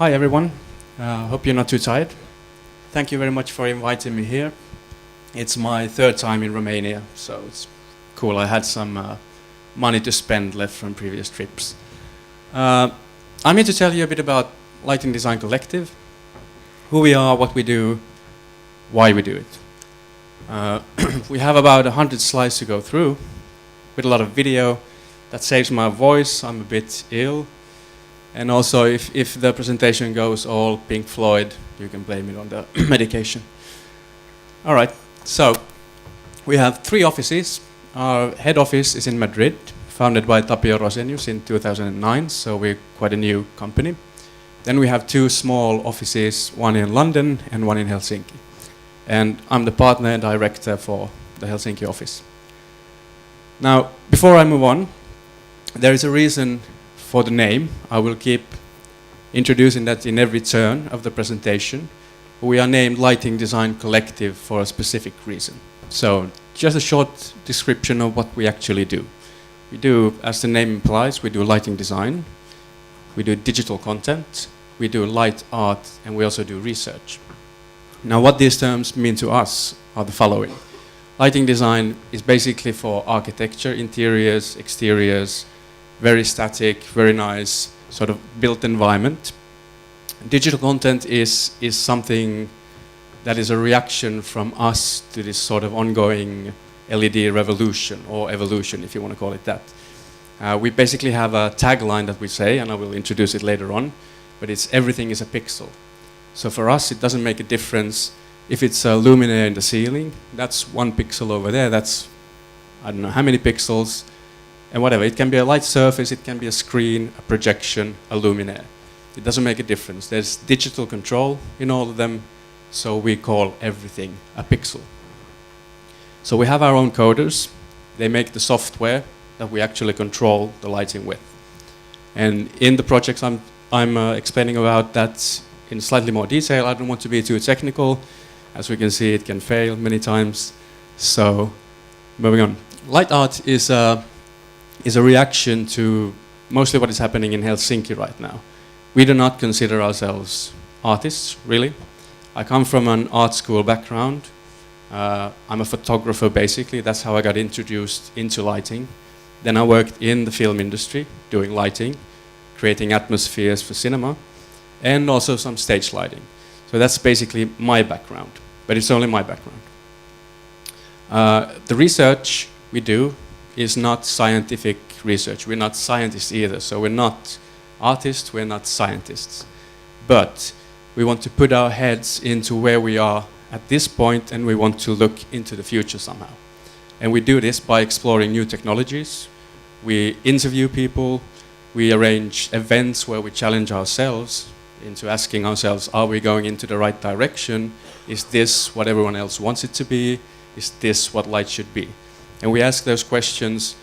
Hi everyone, hope you're not too tired. Thank you very much for inviting me here. It's my third time in Romania, so it's cool. I had some money to spend left from previous trips. I'm here to tell you a bit about Lighting Design Collective, who we are, what we do, why we do it. We have about 100 slides to go through with a lot of video. That saves my voice, I'm a bit ill. And also, if the presentation goes all Pink Floyd, you can blame it on the medication. All right, so we have 3 offices. Our head office is in Madrid, founded by Tapio Rosenius in 2009, so we're quite a new company. Then we have 2 small offices, one in London and one in Helsinki. And I'm the partner and director for the Helsinki office. Now, before I move on, there is a reason for the name. I will keep introducing that in every turn of the presentation. We are named Lighting Design Collective for a specific reason. So just a short description of what we actually do. We do, as the name implies, we do lighting design, we do digital content, we do light art, and we also do research. Now what these terms mean to us are the following. Lighting design is basically for architecture, interiors, exteriors, very static, very nice, sort of built environment. Digital content is something that is a reaction from us to this sort of ongoing LED revolution, or evolution, if you want to call it that. We basically have a tagline that we say, and I will introduce it later on, but it's everything is a pixel. So for us, it doesn't make a difference if it's a luminaire in the ceiling. That's 1 pixel over there. That's, I don't know how many pixels. And whatever, it can be a light surface, it can be a screen, a projection, a luminaire. It doesn't make a difference. There's digital control in all of them, so we call everything a pixel. So we have our own coders. They make the software that we actually control the lighting with. And in the projects I'm explaining about that in slightly more detail. I don't want to be too technical. As we can see, it can fail many times. So, moving on. Light art is a reaction to mostly what is happening in Helsinki right now. We do not consider ourselves artists, really. I come from an art school background. I'm a photographer, basically. That's how I got introduced into lighting. Then I worked in the film industry, doing lighting, creating atmospheres for cinema, and also some stage lighting. So that's basically my background, but it's only my background. The research we do is not scientific research. We're not scientists either, so we're not artists, we're not scientists. But we want to put our heads into where we are at this point, and we want to look into the future somehow. And we do this by exploring new technologies. We interview people, we arrange events where we challenge ourselves into asking ourselves, are we going into the right direction? Is this what everyone else wants it to be? Is this what light should be? And we ask those questions,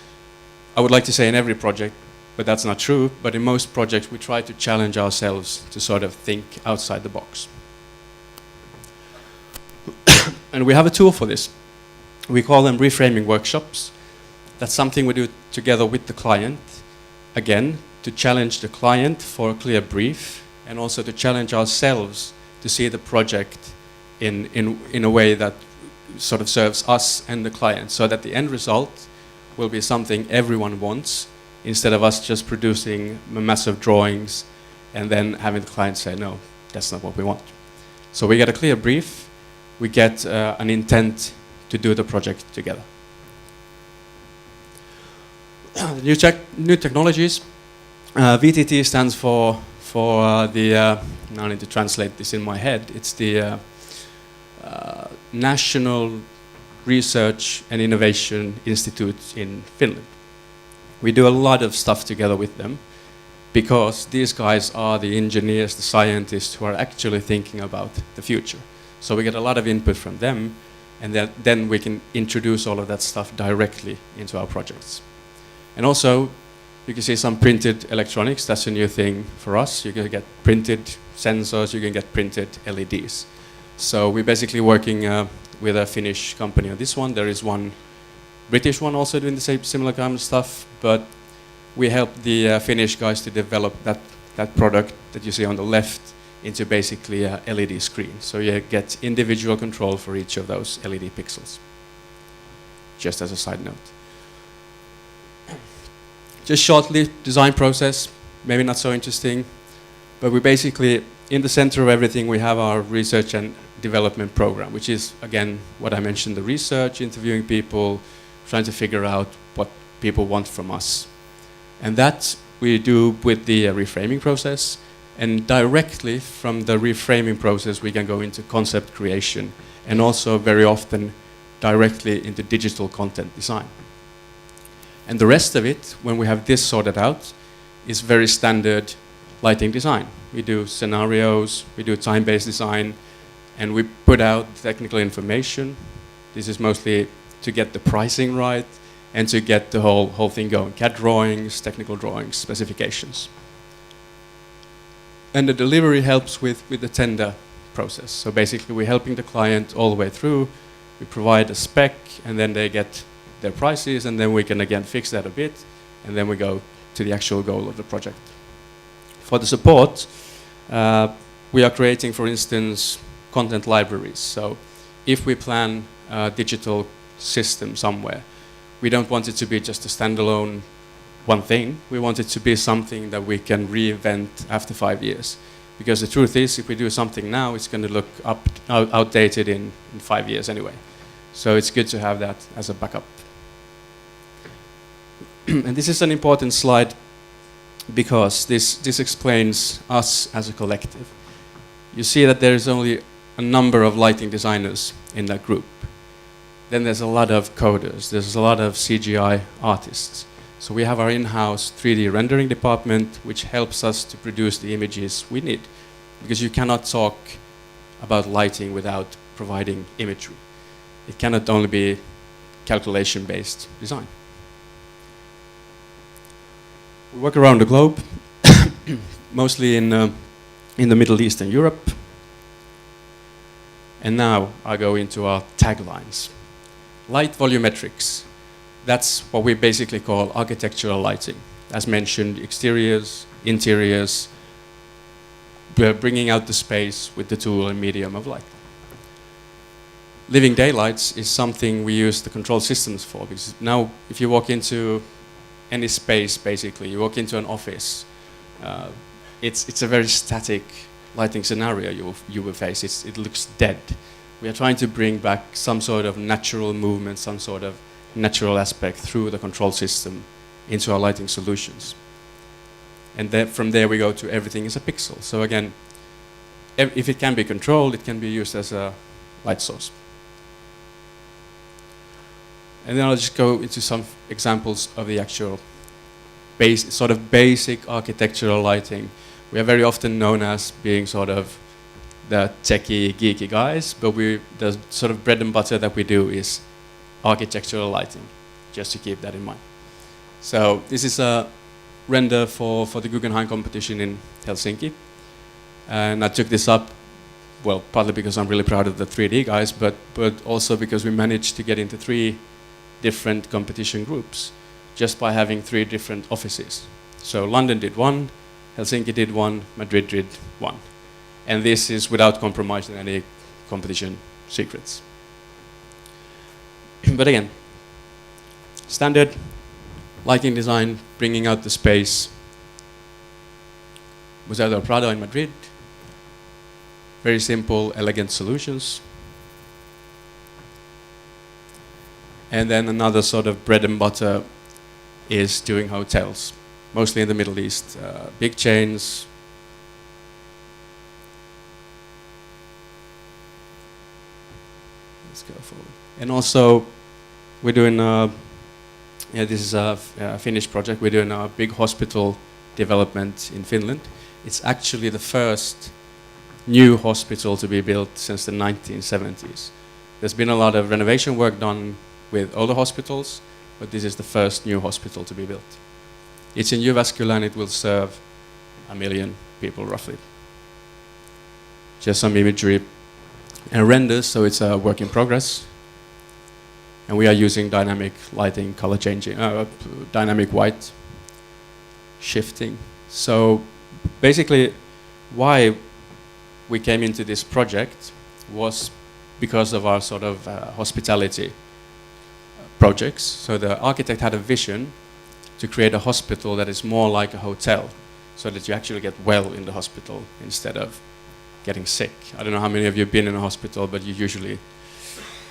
I would like to say in every project, but that's not true, but in most projects we try to challenge ourselves to sort of think outside the box. And we have a tool for this. We call them reframing workshops. That's something we do together with the client, again, to challenge the client for a clear brief, and also to challenge ourselves to see the project in a way that sort of serves us and the client, so that the end result will be something everyone wants, instead of us just producing massive drawings and then having the client say, no, that's not what we want. So we get a clear brief, we get an intent to do the project together. New technologies. VTT stands for the, now I need to translate this in my head, it's the National Research and Innovation Institute in Finland. We do a lot of stuff together with them because these guys are the engineers, the scientists who are actually thinking about the future. So we get a lot of input from them, and then we can introduce all of that stuff directly into our projects. And also, you can see some printed electronics. That's a new thing for us. You can get printed sensors, you can get printed LEDs. So we're basically working with a Finnish company on this one. There is one British one also doing the same similar kind of stuff, but we help the Finnish guys to develop that that product that you see on the left into basically a LED screen. So you get individual control for each of those LED pixels. Just as a side note. Just shortly, design process, maybe not so interesting, but we basically, in the center of everything, we have our research and development program, which is, again, what I mentioned, the research, interviewing people, trying to figure out what people want from us. And that we do with the reframing process, and directly from the reframing process, we can go into concept creation, and also very often directly into digital content design. And the rest of it, when we have this sorted out, is very standard lighting design. We do scenarios, we do time-based design, and we put out technical information. This is mostly to get the pricing right and to get the whole thing going. CAD drawings, technical drawings, specifications. And the delivery helps with the tender process. So basically we're helping the client all the way through. We provide a spec, and then they get their prices, and then we can again fix that a bit, and then we go to the actual goal of the project. For the support, we are creating, for instance, content libraries. So if we plan a digital system somewhere, we don't want it to be just a standalone one thing. We want it to be something that we can reinvent after 5 years. Because the truth is, if we do something now, it's going to look outdated in 5 years anyway. So it's good to have that as a backup. And this is an important slide because this explains us as a collective. You see that there is only a number of lighting designers in that group. Then there's a lot of coders, there's a lot of CGI artists. So we have our in-house 3D rendering department, which helps us to produce the images we need. Because you cannot talk about lighting without providing imagery. It cannot only be calculation-based design. We work around the globe, mostly in the Middle East and Europe. And now I go into our taglines. Light volumetrics. That's what we basically call architectural lighting. As mentioned, exteriors, interiors, bringing out the space with the tool and medium of light. Living daylights is something we use the control systems for, because now if you walk into any space, basically, you walk into an office, it's a very static lighting scenario you will face. It looks dead. We are trying to bring back some sort of natural movement, some sort of natural aspect through the control system into our lighting solutions. And then from there we go to everything is a pixel. So again, if it can be controlled, it can be used as a light source. And then I'll just go into some examples of the actual sort of basic architectural lighting. We are very often known as being sort of the techie, geeky guys, but the sort of bread and butter that we do is architectural lighting, just to keep that in mind. So this is a render for the Guggenheim competition in Helsinki. And I took this up, well, partly because I'm really proud of the 3D guys, but also because we managed to get into 3 different competition groups just by having 3 different offices. So London did 1, Helsinki did 1, Madrid did 1. And this is without compromising any competition secrets. But again, standard lighting design, bringing out the space. Museo del Prado in Madrid. Very simple, elegant solutions. And then another sort of bread and butter is doing hotels, mostly in the Middle East. Big chains. Let's go forward. And also, we're doing, this is a Finnish project. We're doing a big hospital development in Finland. It's actually the first new hospital to be built since the 1970s. There's been a lot of renovation work done with older hospitals, but this is the first new hospital to be built. It's in Jyväskylä and it will serve 1 million people roughly. Just some imagery and renders, so it's a work in progress. And we are using dynamic lighting, color changing, dynamic white shifting. So basically, why we came into this project was because of our sort of hospitality projects. So the architect had a vision to create a hospital that is more like a hotel, so that you actually get well in the hospital instead of getting sick. I don't know how many of you have been in a hospital, but you usually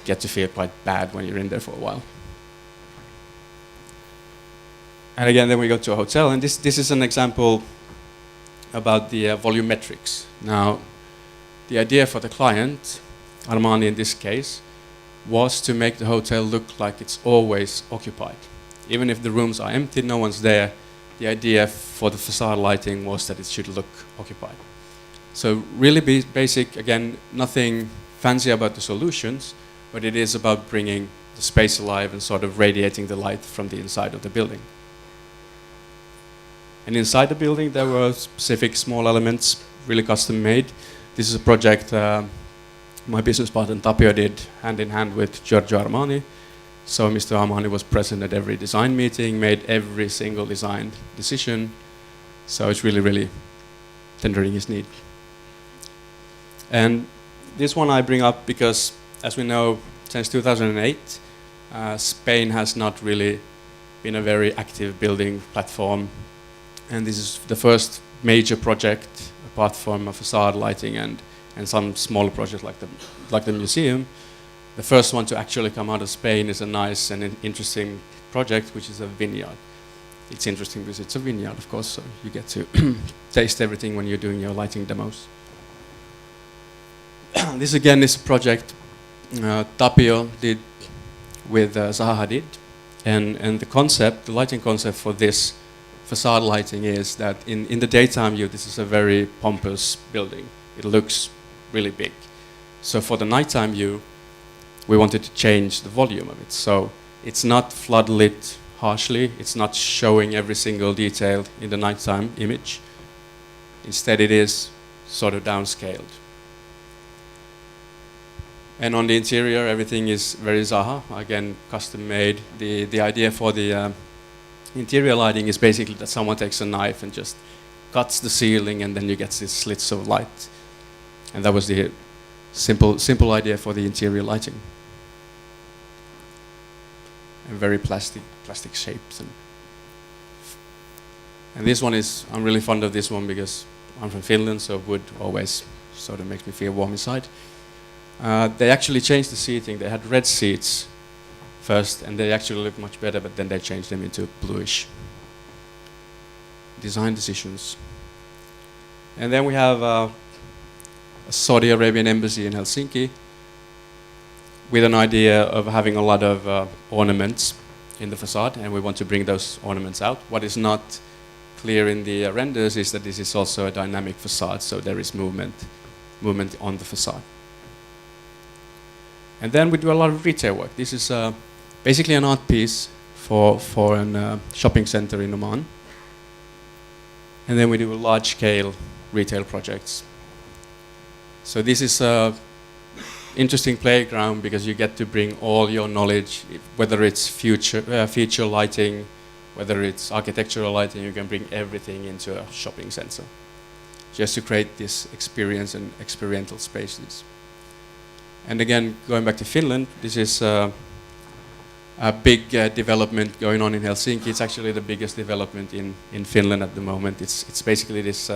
get to feel quite bad when you're in there for a while. And again, then we go to a hotel, and this is an example about the volumetrics. Now, the idea for the client, Armani in this case, was to make the hotel look like it's always occupied. Even if the rooms are empty, no one's there, the idea for the facade lighting was that it should look occupied. So really basic, again, nothing fancy about the solutions, but it is about bringing the space alive and sort of radiating the light from the inside of the building. And inside the building there were specific small elements, really custom made. This is a project my business partner Tapio did hand in hand with Giorgio Armani. So Mr. Armani was present at every design meeting, made every single design decision. So it's really, really tendering his need. And this one I bring up because, as we know, since 2008, Spain has not really been a very active building platform. And this is the first major project, apart from a facade lighting and some smaller projects like the museum. The first one to actually come out of Spain is a nice and interesting project, which is a vineyard. It's interesting because it's a vineyard, of course, so you get to taste everything when you're doing your lighting demos. This again is a project Tapio did with Zaha Hadid, and the concept, the lighting concept for this facade lighting is that in the daytime view, this is a very pompous building. It looks really big. So for the nighttime view, we wanted to change the volume of it. So it's not floodlit harshly. It's not showing every single detail in the nighttime image. Instead, it is sort of downscaled. And on the interior, everything is very Zaha, again, custom made. The idea for the interior lighting is basically that someone takes a knife and just cuts the ceiling, and then you get these slits of light. And that was the simple idea for the interior lighting. And very plastic shapes. And this one is, I'm really fond of this one because I'm from Finland, so wood always sort of makes me feel warm inside. They actually changed the seating. They had red seats first, and they actually looked much better, but then they changed them into bluish. Design decisions. And then we have a Saudi Arabian embassy in Helsinki with an idea of having a lot of ornaments in the facade, and we want to bring those ornaments out. What is not clear in the renders is that this is also a dynamic facade, so there is movement on the facade. And then we do a lot of retail work. This is basically an art piece for a shopping center in Oman. And then we do large-scale retail projects. So this is an interesting playground because you get to bring all your knowledge, whether it's feature lighting, whether it's architectural lighting, you can bring everything into a shopping center just to create this experience and experiential spaces. And again, going back to Finland, this is a big development going on in Helsinki. It's actually the biggest development in Finland at the moment. It's basically this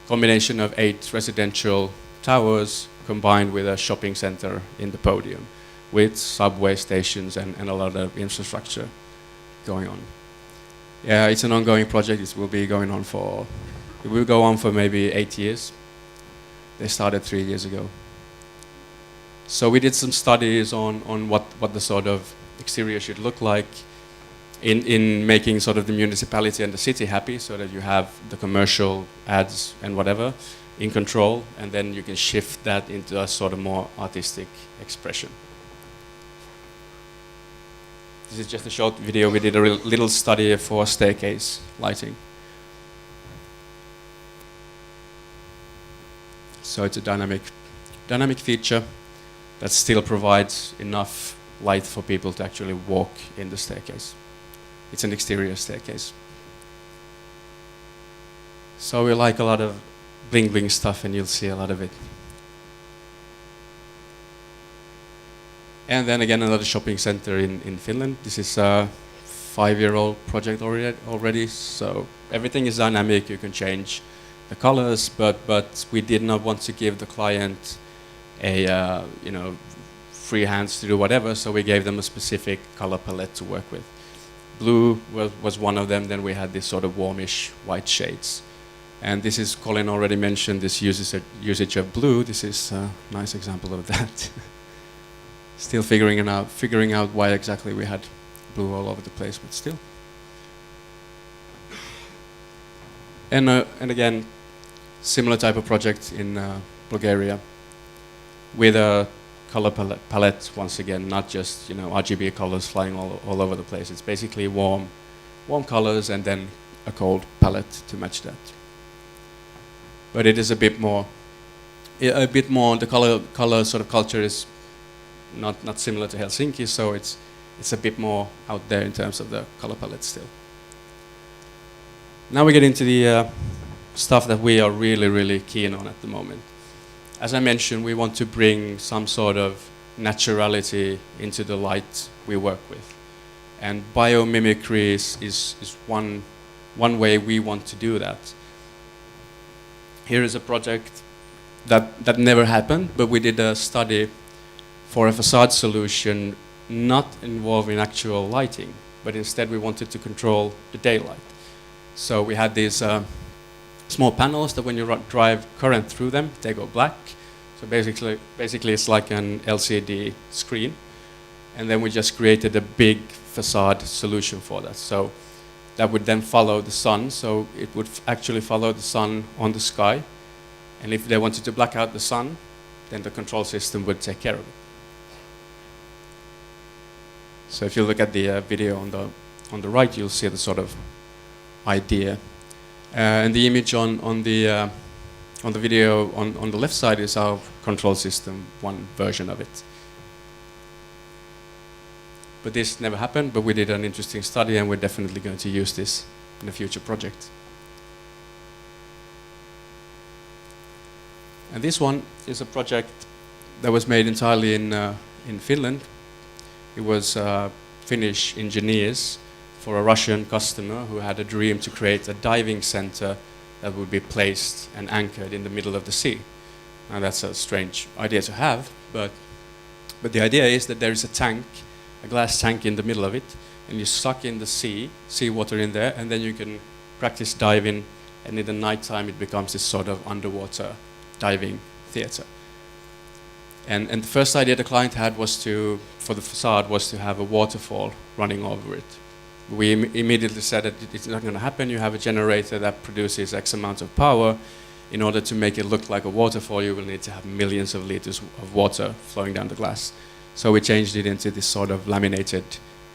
combination of 8 residential towers combined with a shopping center in the podium with subway stations and a lot of infrastructure going on. Yeah, it's an ongoing project. It will go on for maybe 8 years. They started 3 years ago. So we did some studies on what the sort of exterior should look like in making sort of the municipality and the city happy, so that you have the commercial ads and whatever in control, and then you can shift that into a sort of more artistic expression. This is just a short video. We did a little study for staircase lighting. So it's a dynamic feature that still provides enough light for people to actually walk in the staircase. It's an exterior staircase. So we like a lot of bling bling stuff, and you'll see a lot of it. And then again, another shopping center in Finland. This is a 5-year-old project already, so everything is dynamic. You can change the colors, but we did not want to give the client a free hands to do whatever, so we gave them a specific color palette to work with. Blue was one of them. Then we had this sort of warmish white shades. And this is, Colin already mentioned this usage of blue. This is a nice example of that. Still figuring out why exactly we had blue all over the place, but still. And again, similar type of project in Bulgaria, with a color palette once again, not just RGB colors flying all over the place. It's basically warm colors and then a cold palette to match that. But it is a bit more. The color sort of culture is not similar to Helsinki, so it's a bit more out there in terms of the color palette still. Now we get into the stuff that we are really keen on at the moment. As I mentioned, we want to bring some sort of naturality into the light we work with. And biomimicry is one way we want to do that. Here is a project that never happened, but we did a study for a facade solution not involving actual lighting, but instead we wanted to control the daylight. So we had these small panels that when you drive current through them, they go black. So basically it's like an LCD screen. And then we just created a big facade solution for that. So that would then follow the sun. So it would actually follow the sun on the sky. And if they wanted to black out the sun, then the control system would take care of it. So if you look at the video on the right, you'll see the sort of idea. And the image on the video on the left side is our control system, one version of it. But this never happened, but we did an interesting study and we're definitely going to use this in a future project. And this one is a project that was made entirely in Finland. It was Finnish engineers for a Russian customer who had a dream to create a diving center that would be placed and anchored in the middle of the sea. Now that's a strange idea to have, but the idea is that there is a tank, a glass tank in the middle of it, and you suck in the seawater in there, and then you can practice diving, and in the nighttime it becomes this sort of underwater diving theater. And the first idea the client had for the facade was to have a waterfall running over it. We immediately said that it's not going to happen. You have a generator that produces X amount of power. In order to make it look like a waterfall, you will need to have millions of liters of water flowing down the glass. So we changed it into this sort of laminated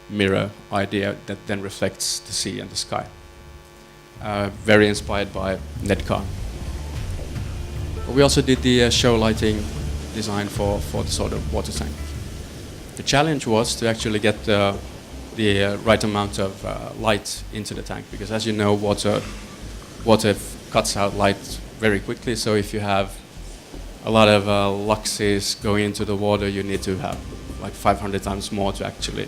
mirror idea that then reflects the sea and the sky. Very inspired by Nedcar. We also did the show lighting design for the sort of water tank. The challenge was to actually get the right amount of light into the tank, because as you know, water cuts out light very quickly. So if you have a lot of luxes going into the water, you need to have like 500 times more to actually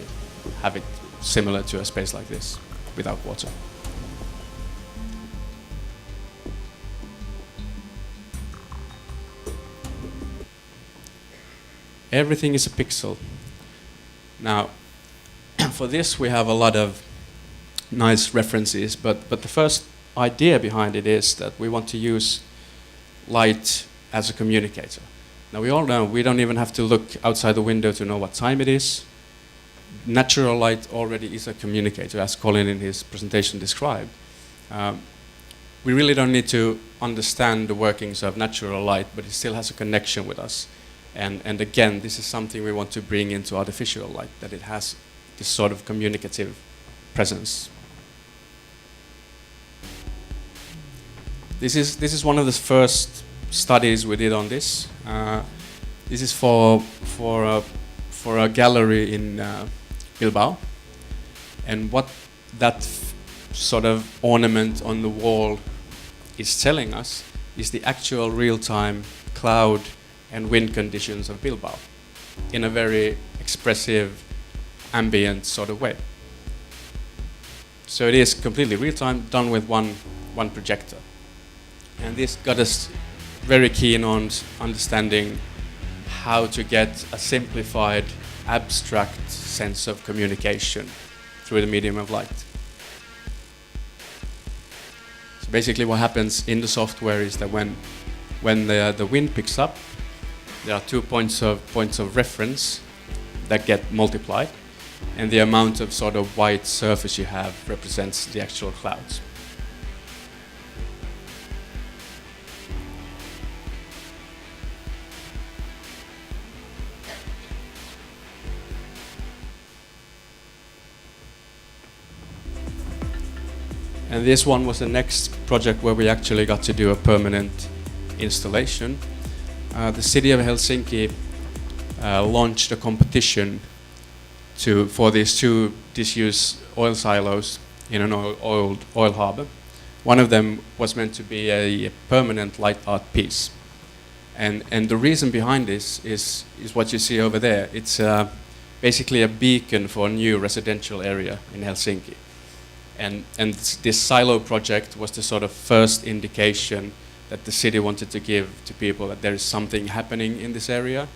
have it similar to a space like this without water. Everything is a pixel. Now, for this we have a lot of nice references, but the first idea behind it is that we want to use light as a communicator. Now we all know we don't even have to look outside the window to know what time it is. Natural light already is a communicator, as Colin in his presentation described. We really don't need to understand the workings of natural light, but it still has a connection with us. And again, this is something we want to bring into artificial light, that it has this sort of communicative presence. This is one of the first studies we did on this. This is for a gallery in Bilbao, and what that sort of ornament on the wall is telling us is the actual real-time cloud and wind conditions of Bilbao in a very expressive, ambient sort of way. So it is completely real-time, done with one projector. And this got us very keen on understanding how to get a simplified, abstract sense of communication through the medium of light. So basically what happens in the software is that when the wind picks up, there are 2 points of reference that get multiplied, and the amount of sort of white surface you have represents the actual clouds. And this one was the next project where we actually got to do a permanent installation. The city of Helsinki launched a competition for these 2 disused oil silos in an oil harbor. One of them was meant to be a permanent light art piece. And the reason behind this is what you see over there. It's basically a beacon for a new residential area in Helsinki. And this silo project was the sort of first indication that the city wanted to give to people that there is something happening in this area.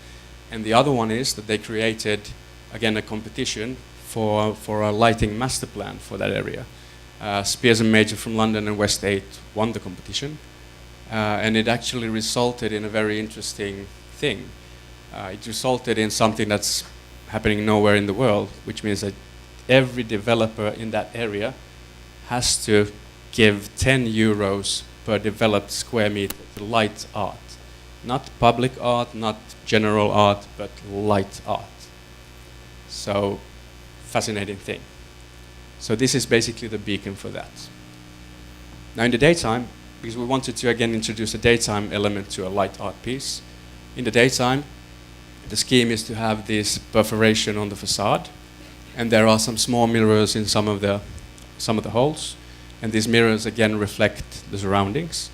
And the other one is that they created, again, a competition for a lighting master plan for that area. Spears and Major from London and West 8 won the competition. And it actually resulted in a very interesting thing. It resulted in something that's happening nowhere in the world, which means that every developer in that area has to give 10 euros per developed square meter to light art. Not public art, not general art, but light art. So, fascinating thing. So this is basically the beacon for that. Now in the daytime, because we wanted to again introduce a daytime element to a light art piece, in the daytime, the scheme is to have this perforation on the facade, and there are some small mirrors in some of the holes, and these mirrors again reflect the surroundings.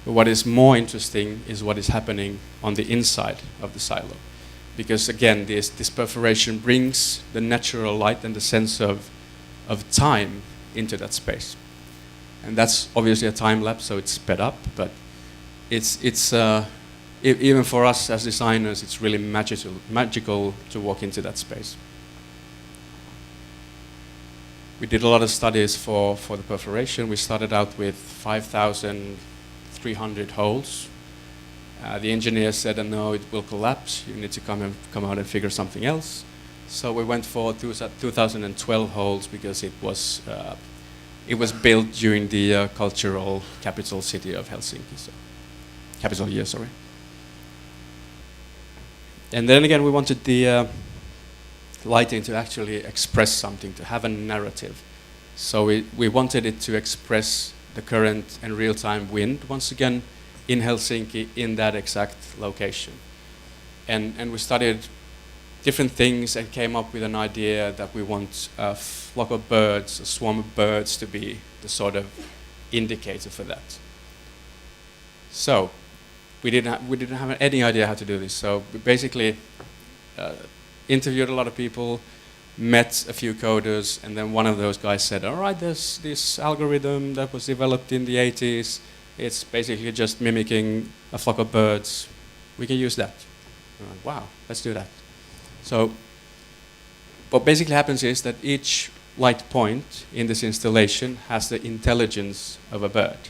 But what is more interesting is what is happening on the inside of the silo, because again this perforation brings the natural light and the sense of time into that space, and that's obviously a time lapse, so it's sped up, but even for us as designers, it's really magical to walk into that space. We did a lot of studies for the perforation. We started out with 5,300 holes. The engineer said, no, it will collapse. You need to come out and figure something else. So we went for 2012 holes because it was built during the cultural capital city of Helsinki. So, capital year, sorry. And then again, we wanted the lighting to actually express something, to have a narrative. So we wanted it to express the current and real-time wind, once again, in Helsinki, in that exact location. And we studied different things and came up with an idea that we want a flock of birds, a swarm of birds, to be the sort of indicator for that. So we didn't have any idea how to do this. So we basically interviewed a lot of people, met a few coders, and then one of those guys said, all right, there's this algorithm that was developed in the 80s. It's basically just mimicking a flock of birds. We can use that. Like, wow, let's do that. So what basically happens is that each light point in this installation has the intelligence of a bird.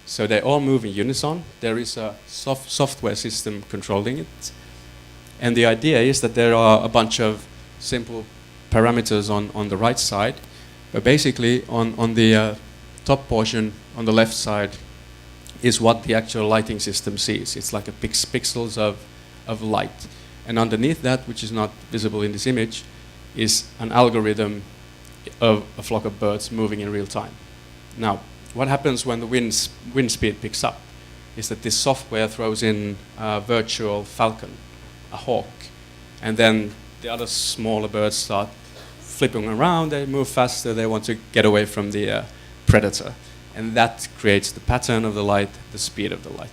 So they all move in unison. There is a software system controlling it. And the idea is that there are a bunch of simple parameters on the right side, but basically on the top portion on the left side is what the actual lighting system sees. It's like a pixels of light. And underneath that, which is not visible in this image, is an algorithm of a flock of birds moving in real time. Now, what happens when the wind speed picks up is that this software throws in a virtual falcon, a hawk, and then the other smaller birds start flipping around. They move faster. They want to get away from the predator, and that creates the pattern of the light, the speed of the light.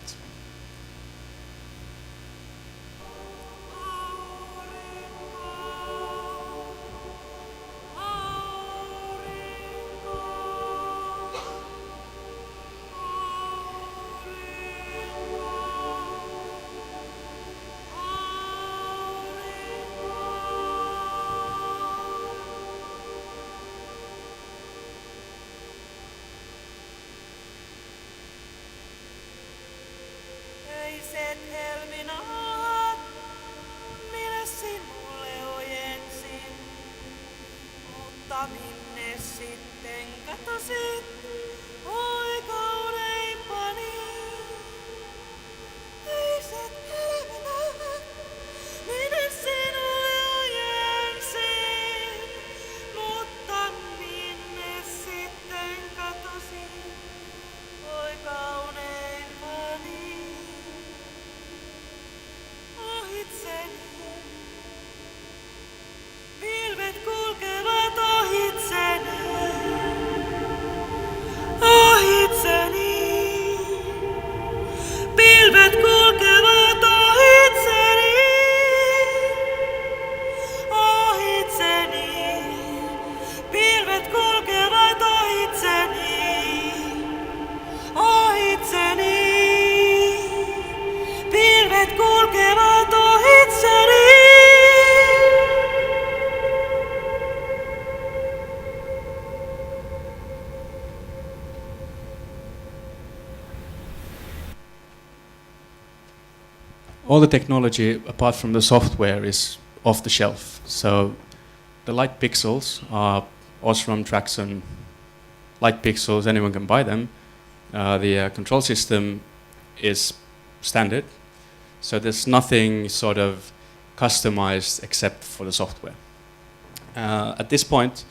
All the technology, apart from the software, is off the shelf. So the light pixels are Osram Traxon light pixels, anyone can buy them. The control system is standard, so there's nothing sort of customized except for the software. At this point,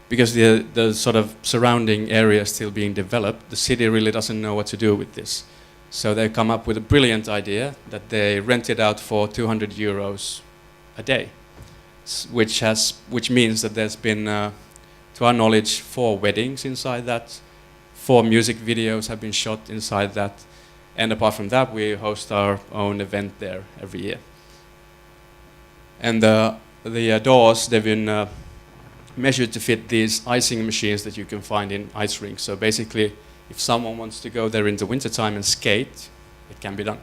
because the sort of surrounding area is still being developed, the city really doesn't know what to do with this. So they come up with a brilliant idea that they rent it out for 200 euros a day, which means that there's been, to our knowledge, 4 weddings inside that, 4 music videos have been shot inside that, and apart from that, we host our own event there every year. And the doors, they've been measured to fit these icing machines that you can find in ice rinks. So basically, if someone wants to go there in the wintertime and skate, it can be done.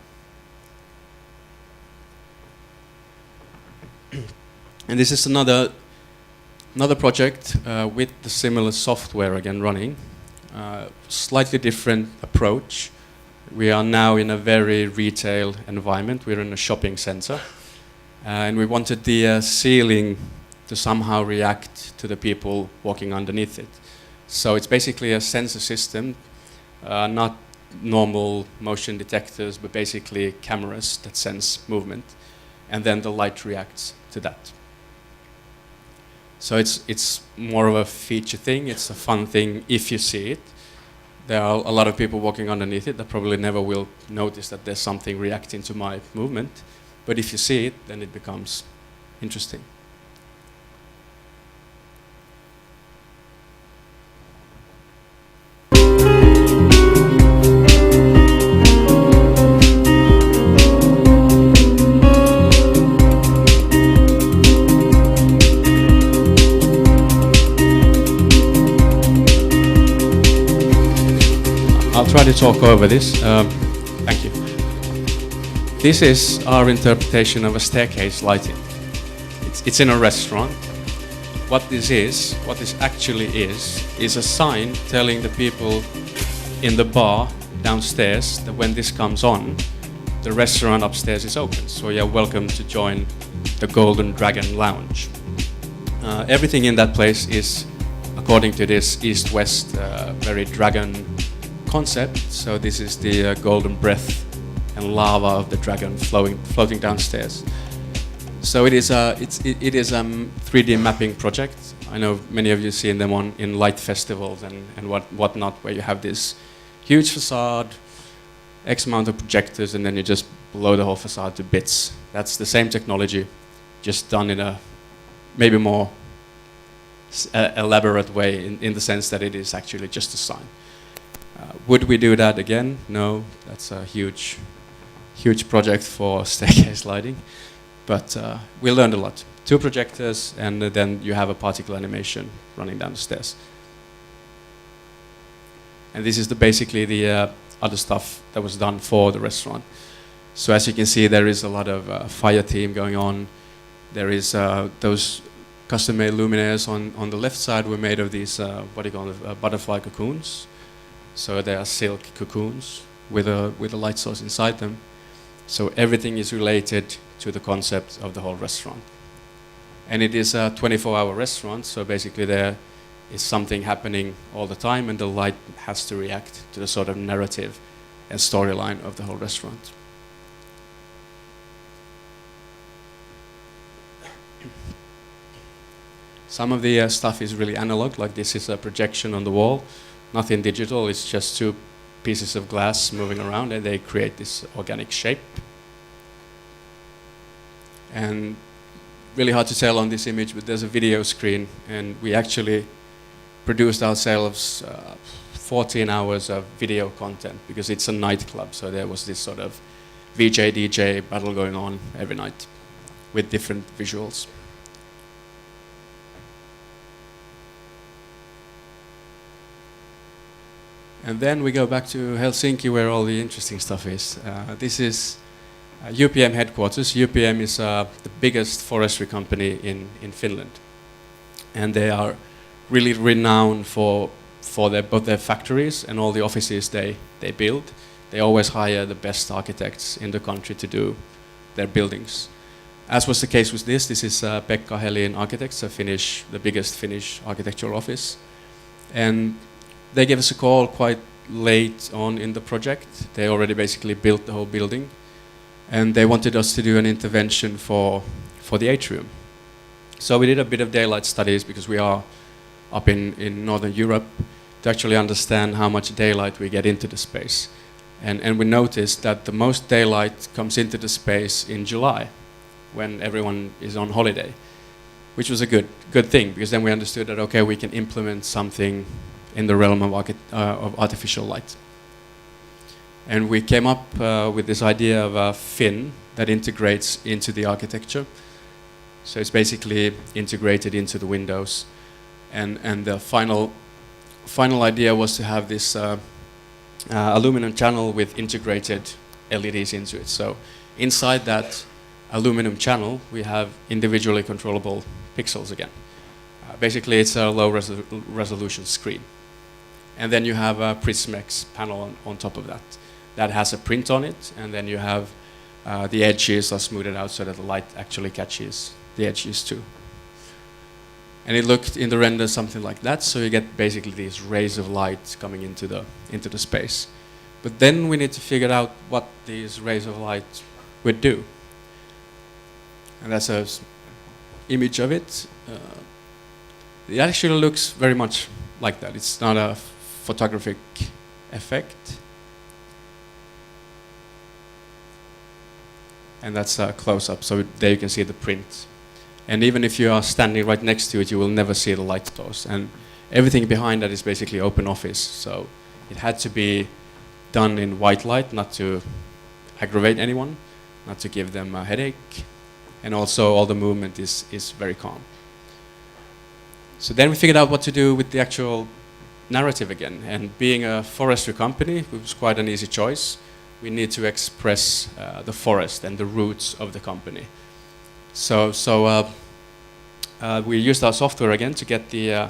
And this is another project with the similar software again running. Slightly different approach. We are now in a very retail environment. We're in a shopping center. And we wanted the ceiling to somehow react to the people walking underneath it. So it's basically a sensor system, not normal motion detectors, but basically cameras that sense movement. And then the light reacts to that. So it's more of a feature thing. It's a fun thing if you see it. There are a lot of people walking underneath it that probably never will notice that there's something reacting to my movement. But if you see it, then it becomes interesting. I'll try to talk over this. Thank you. This is our interpretation of a staircase lighting. It's in a restaurant. What this actually is a sign telling the people in the bar downstairs that when this comes on, the restaurant upstairs is open. So you're welcome to join the Golden Dragon Lounge. Everything in that place is according to this east-west very dragon concept. So this is the golden breath and lava of the dragon floating downstairs. So it is a 3D mapping project. I know many of you have seen them in light festivals and whatnot, where you have this huge facade, X amount of projectors, and then you just blow the whole facade to bits. That's the same technology, just done in a maybe more elaborate way in the sense that it is actually just a sign. Would we do that again? No, that's a huge project for staircase lighting. But we learned a lot. 2 projectors, and then you have a particle animation running down the stairs. And this is basically the other stuff that was done for the restaurant. So as you can see, there is a lot of fire theme going on. There is those custom-made luminaires on the left side were made of these, what do you call it, butterfly cocoons. So they are silk cocoons with a light source inside them. So everything is related to the concept of the whole restaurant. And it is a 24-hour restaurant, so basically there is something happening all the time, and the light has to react to the sort of narrative and storyline of the whole restaurant. Some of the stuff is really analog, like this is a projection on the wall, nothing digital, it's just 2 pieces of glass moving around and they create this organic shape. And really hard to tell on this image, but there's a video screen, and we actually produced ourselves 14 hours of video content because it's a nightclub, so there was this sort of VJ DJ battle going on every night with different visuals. And then we go back to Helsinki, where all the interesting stuff is. This is UPM headquarters. UPM is the biggest forestry company in Finland. And they are really renowned for both their factories and all the offices they build. They always hire the best architects in the country to do their buildings. As was the case with this is Pekka Helin Architects, the biggest Finnish architectural office. And they gave us a call quite late on in the project. They already basically built the whole building. And they wanted us to do an intervention for the atrium. So we did a bit of daylight studies because we are up in Northern Europe to actually understand how much daylight we get into the space. And we noticed that the most daylight comes into the space in July, when everyone is on holiday, which was a good thing, because then we understood that, okay, we can implement something in the realm of artificial light. And we came up with this idea of a fin that integrates into the architecture. So it's basically integrated into the windows. And the final idea was to have this aluminum channel with integrated LEDs into it. So inside that aluminum channel, we have individually controllable pixels again. Basically, it's a low resolution screen. And then you have a Prismex panel on top of that. That has a print on it, and then you have the edges are smoothed out so that the light actually catches the edges too. And it looked in the render something like that, so you get basically these rays of light coming into the space. But then we need to figure out what these rays of light would do. And that's an image of it. It actually looks very much like that. It's not a photographic effect. And that's a close-up, so there you can see the print. And even if you are standing right next to it, you will never see the light source. And everything behind that is basically open office, so it had to be done in white light, not to aggravate anyone, not to give them a headache, and also all the movement is very calm. So then we figured out what to do with the actual narrative again, and being a forestry company, it was quite an easy choice. We need to express the forest and the roots of the company. So we used our software again to get the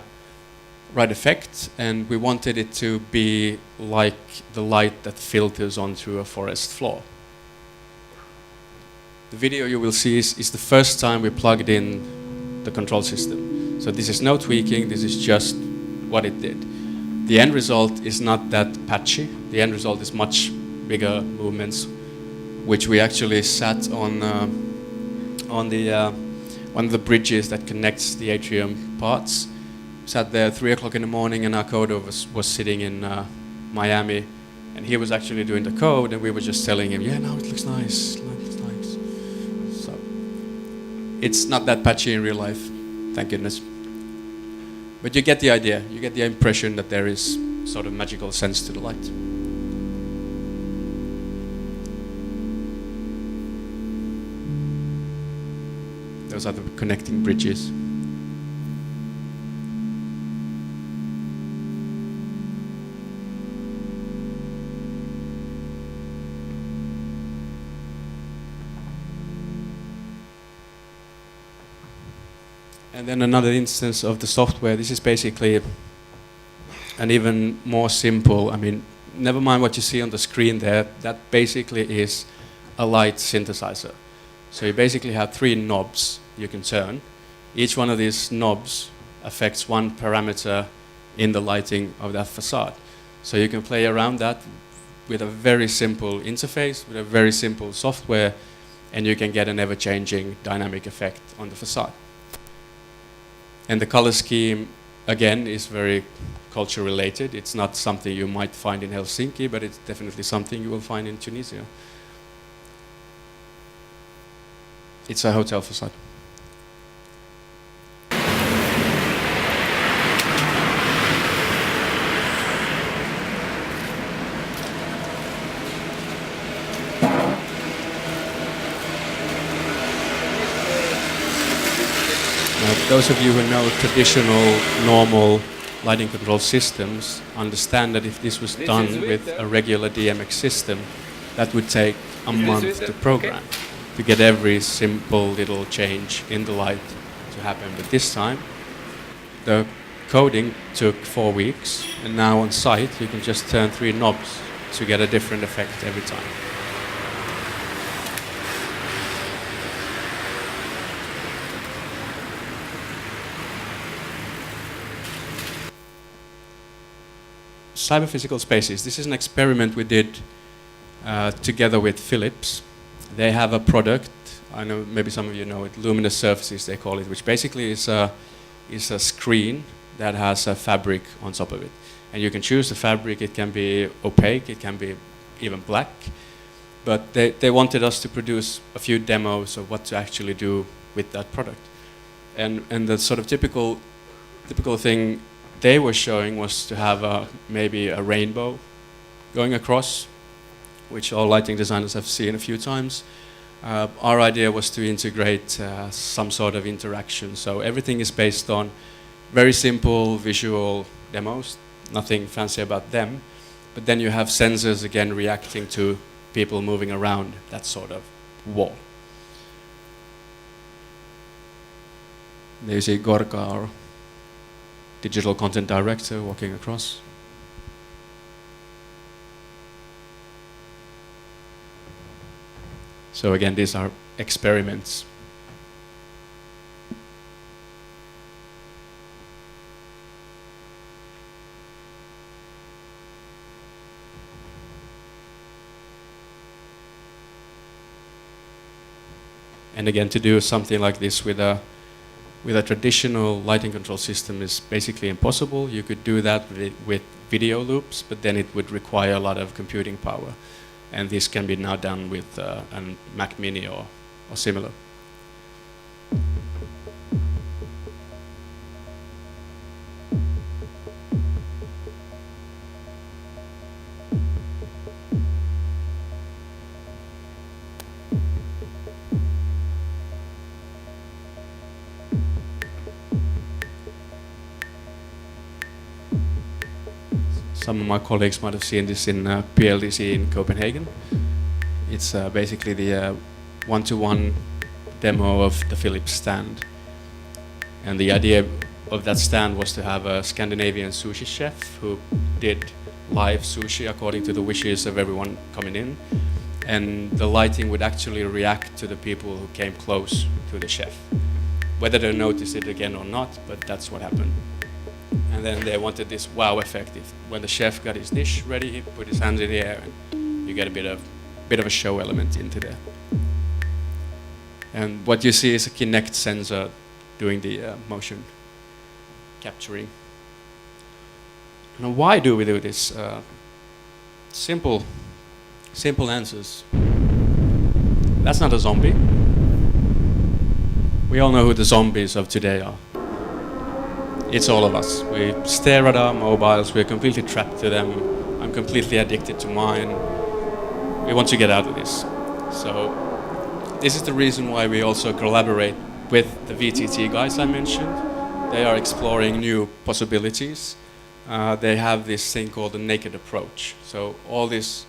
right effect, and we wanted it to be like the light that filters onto a forest floor. The video you will see is the first time we plugged in the control system. So this is no tweaking, this is just what it did. The end result is not that patchy. The end result is much bigger movements, which we actually sat on one of the bridges that connects the atrium parts. Sat there 3 o'clock in the morning, and our coder was sitting in Miami, and he was actually doing the code, and we were just telling him, yeah, no, it looks nice, it looks nice. So it's not that patchy in real life, thank goodness. But you get the idea. You get the impression that there is sort of magical sense to the light. Those are the connecting bridges. And then another instance of the software. This is basically an even more simple, I mean, never mind what you see on the screen there, that basically is a light synthesizer. So you basically have 3 knobs you can turn. Each one of these knobs affects one parameter in the lighting of that facade. So you can play around that with a very simple interface, with a very simple software, and you can get an ever-changing dynamic effect on the facade. And the color scheme, again, is very culture related. It's not something you might find in Helsinki, but it's definitely something you will find in Tunisia. It's a hotel facade. Those of you who know traditional, normal lighting control systems understand that if this was done with a regular DMX system, that would take a month to program, to get every simple little change in the light to happen. But this time, the coding took 4 weeks, and now on site you can just turn 3 knobs to get a different effect every time. Cyber-physical spaces. This is an experiment we did together with Philips. They have a product, I know maybe some of you know it, luminous surfaces they call it, which basically is a screen that has a fabric on top of it. And you can choose the fabric. It can be opaque, it can be even black. But they wanted us to produce a few demos of what to actually do with that product. And the sort of typical thing they were showing was to have maybe a rainbow going across, which all lighting designers have seen a few times. Our idea was to integrate some sort of interaction. So everything is based on very simple visual demos, nothing fancy about them. But then you have sensors again reacting to people moving around that sort of wall. There you see Gorka, our digital content director, walking across. So again, these are experiments. And again, to do something like this with a traditional lighting control system is basically impossible. You could do that with video loops, but then it would require a lot of computing power. And this can be now done with a Mac Mini or similar. Some of my colleagues might have seen this in PLDC in Copenhagen. It's basically the one-to-one demo of the Philips stand. And the idea of that stand was to have a Scandinavian sushi chef who did live sushi according to the wishes of everyone coming in. And the lighting would actually react to the people who came close to the chef. Whether they noticed it again or not, but that's what happened. And then they wanted this wow effect. When the chef got his dish ready, he put his hands in the air, and you get a bit of a show element into there. And what you see is a Kinect sensor doing the motion capturing. Now, why do we do this? Simple answers. That's not a zombie. We all know who the zombies of today are. it's all of us. We stare at our mobiles, we're completely trapped to them. I'm completely addicted to mine. We want to get out of this. So this is the reason why we also collaborate with the VTT guys I mentioned. They are exploring new possibilities. They have this thing called the naked approach. So all these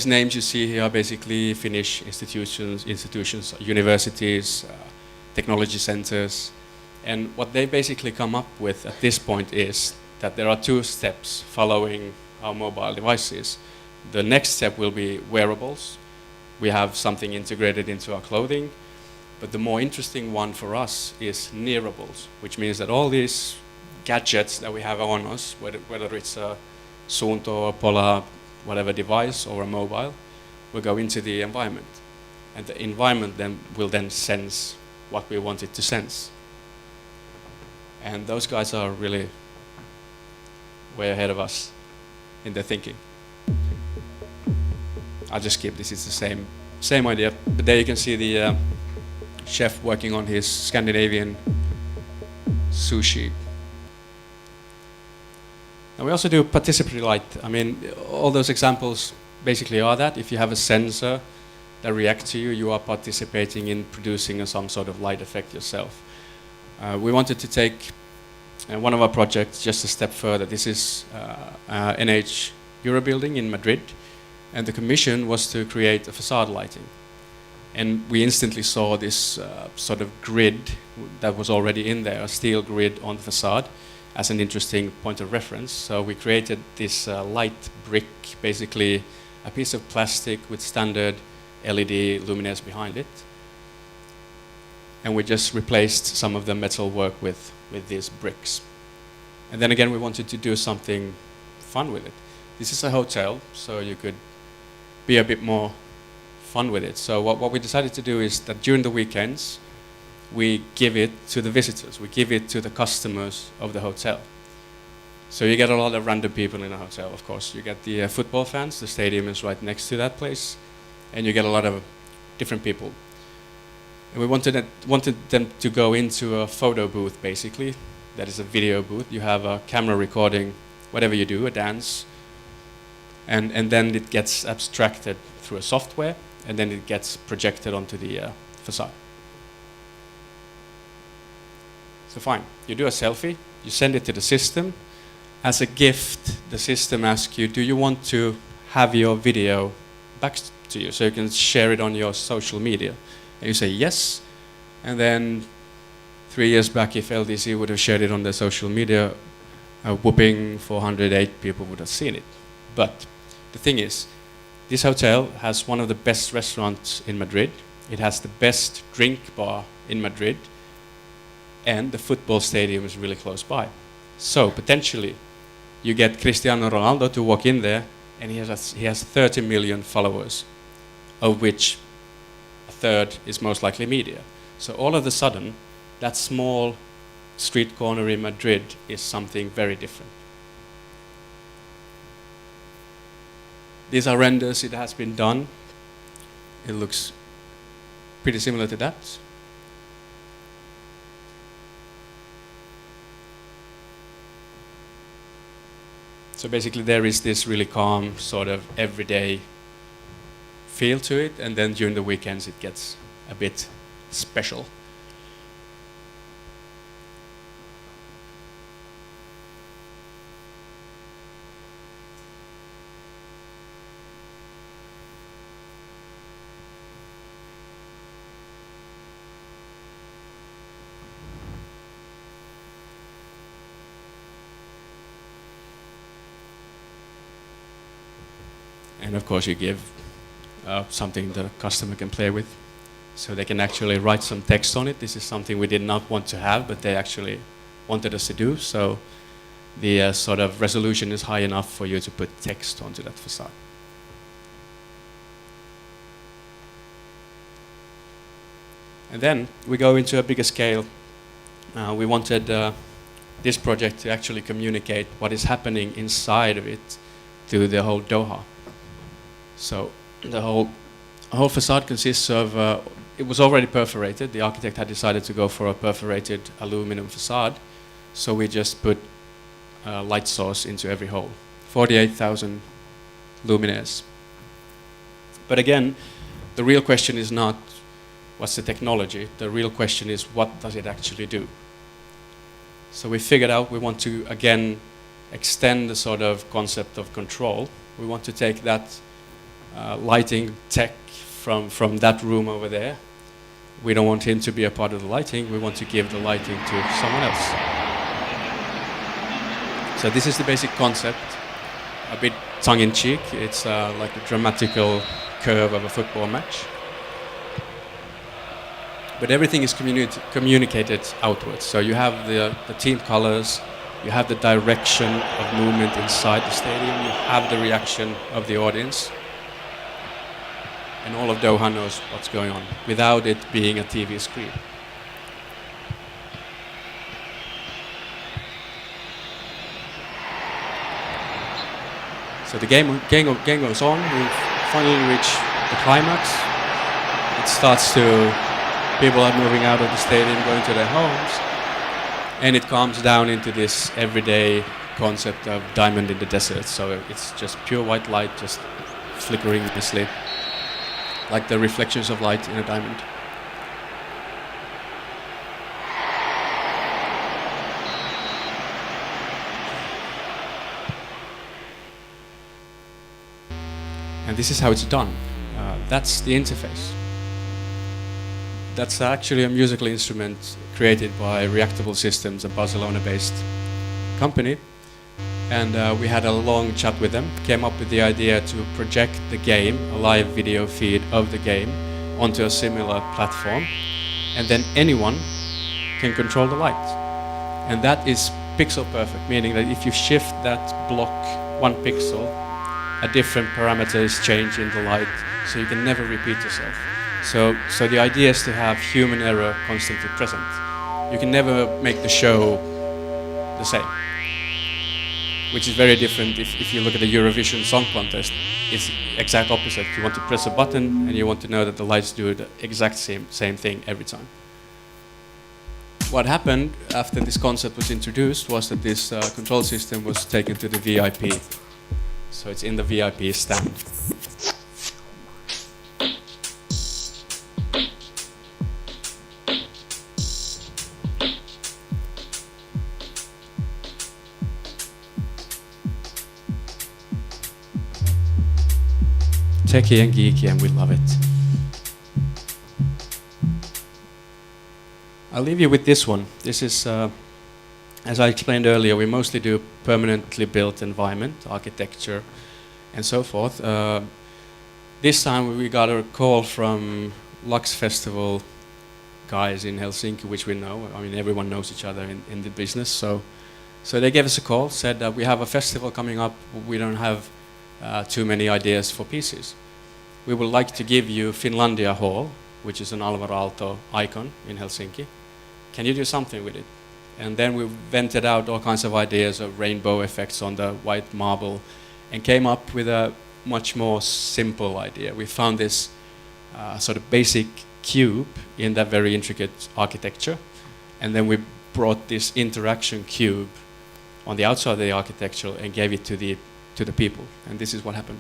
names you see here are basically Finnish institutions, universities, technology centers. And what they basically come up with at this point is that there are two steps following our mobile devices. The next step will be wearables. We have something integrated into our clothing. But the more interesting one for us is nearables, which means that all these gadgets that we have on us, whether it's a Suunto, Pola, whatever device or a mobile, will go into the environment. And the environment then will sense what we want it to sense. And those guys are really way ahead of us in their thinking. I'll just skip this, it's the same idea. But there you can see the chef working on his Scandinavian sushi. And we also do participatory light. I mean, all those examples basically are that. If you have a sensor that reacts to you, you are participating in producing some sort of light effect yourself. We wanted to take one of our projects just a step further. This is NH Euro building in Madrid, and the commission was to create a facade lighting. And we instantly saw this sort of grid that was already in there, a steel grid on the facade, as an interesting point of reference. So we created this light brick, basically a piece of plastic with standard LED luminaires behind it. And we just replaced some of the metal work with these bricks. And then again, we wanted to do something fun with it. This is a hotel, so you could be a bit more fun with it. So what we decided to do is that during the weekends, we give it to the visitors. We give it to the customers of the hotel. So you get a lot of random people in a hotel, of course. You get the football fans, the stadium is right next to that place, and you get a lot of different people. And we wanted them to go into a photo booth, basically. That is a video booth. You have a camera recording whatever you do, a dance, and then it gets abstracted through a software, and then it gets projected onto the facade. So fine, you do a selfie, you send it to the system. As a gift, the system asks you, do you want to have your video back to you so you can share it on your social media? And you say yes, and then 3 years back, if LDC would have shared it on their social media, a whooping 408 people would have seen it. But the thing is, this hotel has one of the best restaurants in Madrid. It has the best drink bar in Madrid, and the football stadium is really close by. So potentially, you get Cristiano Ronaldo to walk in there, and he has 30 million followers, of which a third is most likely media. So all of a sudden, that small street corner in Madrid is something very different. These are renders, it has been done. It looks pretty similar to that. So basically there is this really calm, sort of everyday feel to it, and then during the weekends it gets a bit special. And of course you give something that a customer can play with. So they can actually write some text on it. This is something we did not want to have, but they actually wanted us to do. So the sort of resolution is high enough for you to put text onto that facade. And then we go into a bigger scale. We wanted this project to actually communicate what is happening inside of it to the whole Doha. So the whole facade consists of, it was already perforated. The architect had decided to go for a perforated aluminum facade, So we just put light source into every hole. 48,000 luminaires. But again, the real question is not what's the technology. The real question is what does it actually do? So we figured out we want to again extend the sort of concept of control. We want to take that lighting tech from that room over there. We don't want him to be a part of the lighting. We want to give the lighting to someone else. So this is the basic concept, a bit tongue-in-cheek. It's like a dramatical curve of a football match. But everything is communicated outwards. So you have the team colors, you have the direction of movement inside the stadium, you have the reaction of the audience. And all of Doha knows what's going on without it being a TV screen. So the game goes on. We finally reach the climax. It starts to, people are moving out of the stadium, going to their homes. And it calms down into this everyday concept of diamond in the desert. So it's just pure white light, just flickering nicely, like the reflections of light in a diamond. And this is how it's done. That's the interface. That's actually a musical instrument created by Reactable Systems, a Barcelona-based company. And we had a long chat with them, came up with the idea to project the game, a live video feed of the game, onto a similar platform. And then anyone can control the light. And that is pixel perfect, meaning that if you shift that block 1 pixel, a different parameter is changed in the light, so you can never repeat yourself. So the idea is to have human error constantly present. You can never make the show the same, which is very different if you look at the Eurovision Song Contest. It's exact opposite. You want to press a button and you want to know that the lights do the exact same thing every time. What happened after this concept was introduced was that this control system was taken to the VIP. So it's in the VIP stand. Techie and geeky, and we love it. I'll leave you with this one. This is, as I explained earlier, we mostly do permanently built environment, architecture, and so forth. This time we got a call from Lux Festival guys in Helsinki, which we know. I mean, everyone knows each other in the business. So they gave us a call, said that we have a festival coming up. We don't have too many ideas for pieces. We would like to give you Finlandia Hall, which is an Alvar Aalto icon in Helsinki. Can you do something with it? And then we vented out all kinds of ideas of rainbow effects on the white marble and came up with a much more simple idea. We found this sort of basic cube in that very intricate architecture, and then we brought this interaction cube on the outside of the architecture and gave it to the people, and this is what happened.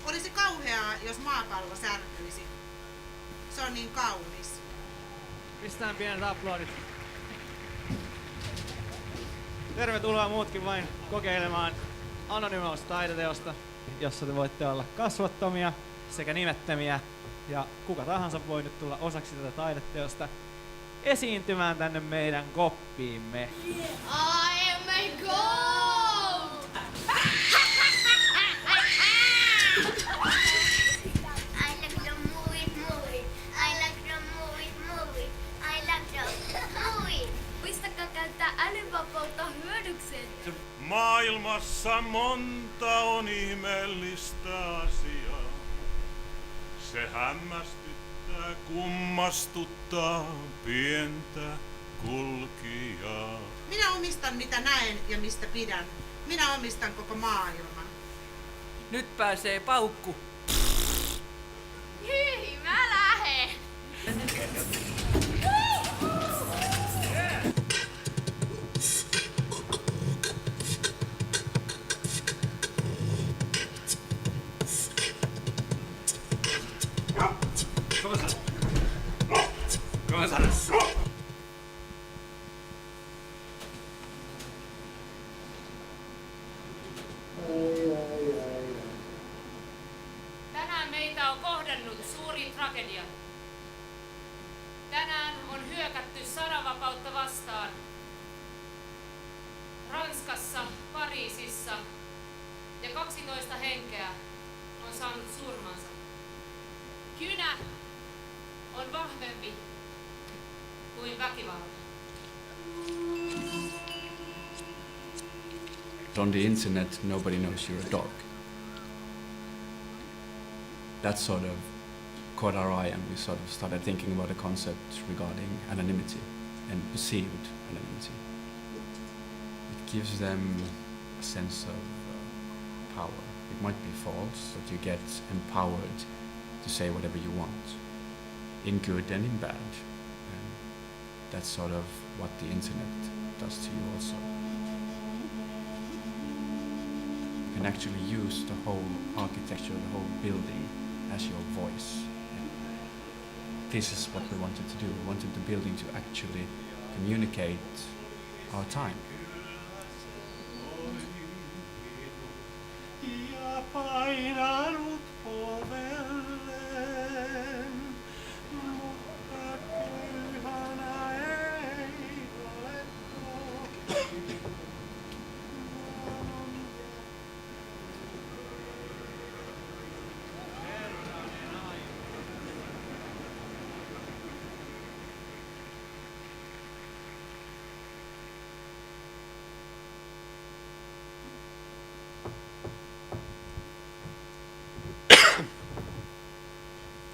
Olisi kauheaa, jos maapallo särkyisi. Se on niin kaunis. Pistetään pienet aplodit. Tervetuloa muutkin vain kokeilemaan Anonymous taideteosta, jossa te voitte olla kasvottomia sekä nimettömiä. Ja kuka tahansa voi nyt tulla osaksi tätä taideteosta esiintymään tänne meidän koppiimme. I am a goat! I like the movie. I like the movie. I like the movie. Muistakaa käyttää älyvapautta hyödykseen. Maailmassa monta on ihmeellistä asiaa. Se hämmästyttää Tää kummastuttaa pientä kulkijaa. Minä omistan mitä näen ja mistä pidän. Minä omistan koko maailman. Nyt pääsee paukku. Hyi, mä lähen! Tänään meitä on kohdannut suuri tragedia. Tänään on hyökätty sananvapautta vastaan. Ranskassa, Pariisissa ja 12 henkeä on saanut surmansa. Kynä on vahvempi kuin väkivalta. On the internet, nobody knows you're a dog. That sort of caught our eye, and we sort of started thinking about the concept regarding anonymity and perceived anonymity. It gives them a sense of power. It might be false, but you get empowered to say whatever you want, in good and in bad. And that's sort of what the internet does to you also. You can actually use the whole architecture, the whole building as your voice. And this is what we wanted to do. We wanted the building to actually communicate our time. Ja painanut polvelleen, mutta köyhänä ei ole toki.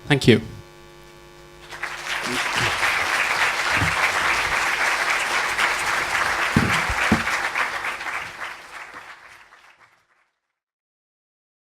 Thank you.